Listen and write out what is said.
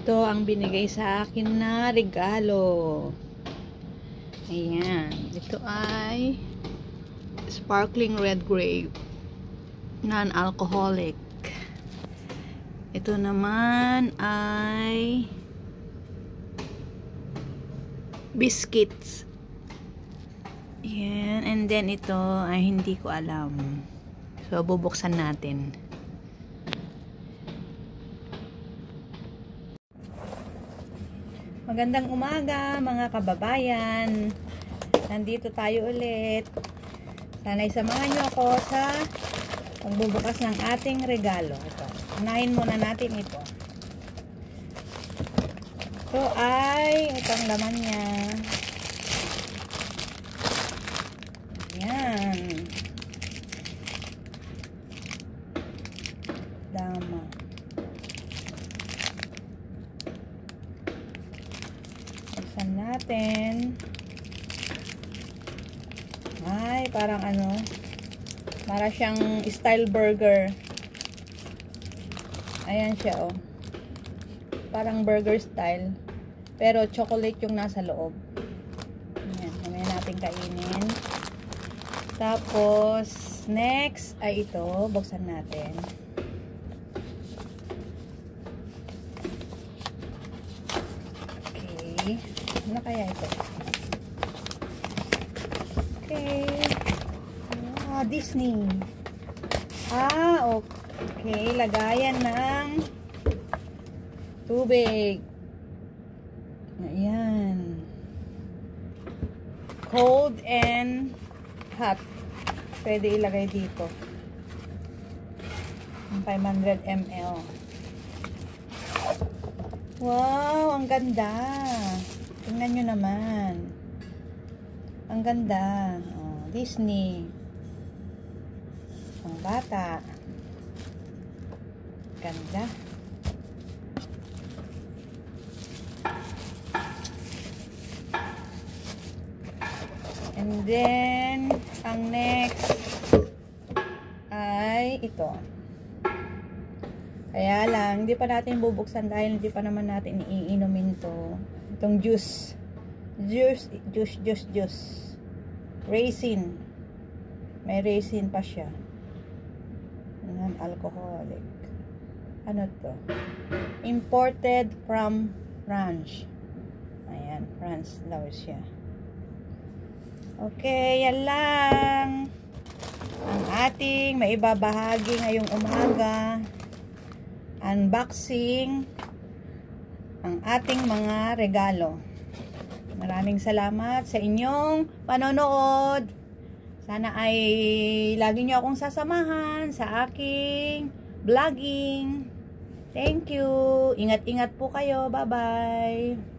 Ito ang binigay sa akin na regalo. Ayan. Ito ay sparkling red grape. Non-alcoholic. Ito naman ay biscuits. Ayan. And then ito ay hindi ko alam. So, bubuksan natin. Magandang umaga mga kababayan. Nandito tayo ulit. Sana'y samahan nyo ako sa pagbubukas ng ating regalo. Ito. Unahin muna natin ito. Ito ay itong laman niya. Ayan. Dama. Buksan natin. Ay, parang ano, para siyang style burger. Ayan siya, oh. Parang burger style. Pero chocolate yung nasa loob. Ayan, mamaya natin kainin. Tapos, next ay ito. Buksan natin. Okay. Ano kaya ito? Okay. Ah, Disney. Ah, okay. Lagayan ng tubig. Ayan. Cold and hot. Pwede ilagay dito. 500 ml. Wow, ang ganda. Tingnan nyo naman. Ang ganda. Oh, Disney. Ang bata. Ganda. And then, ang next ay ito. Kaya lang, hindi pa natin bubuksan dahil hindi pa naman natin iinumin to. Itong juice. Juice. Raisin. May raisin pa siya. Non-alcoholic. Ano to? Imported from France. Ayan, France daw siya. Okay, yan lang ang ating maibabahagi ngayong umaga. Unboxing ang ating mga regalo. Maraming salamat sa inyong panonood. Sana ay lagi nyo akong sasamahan sa aking vlogging. Thank you. Ingat-ingat po kayo. Bye-bye.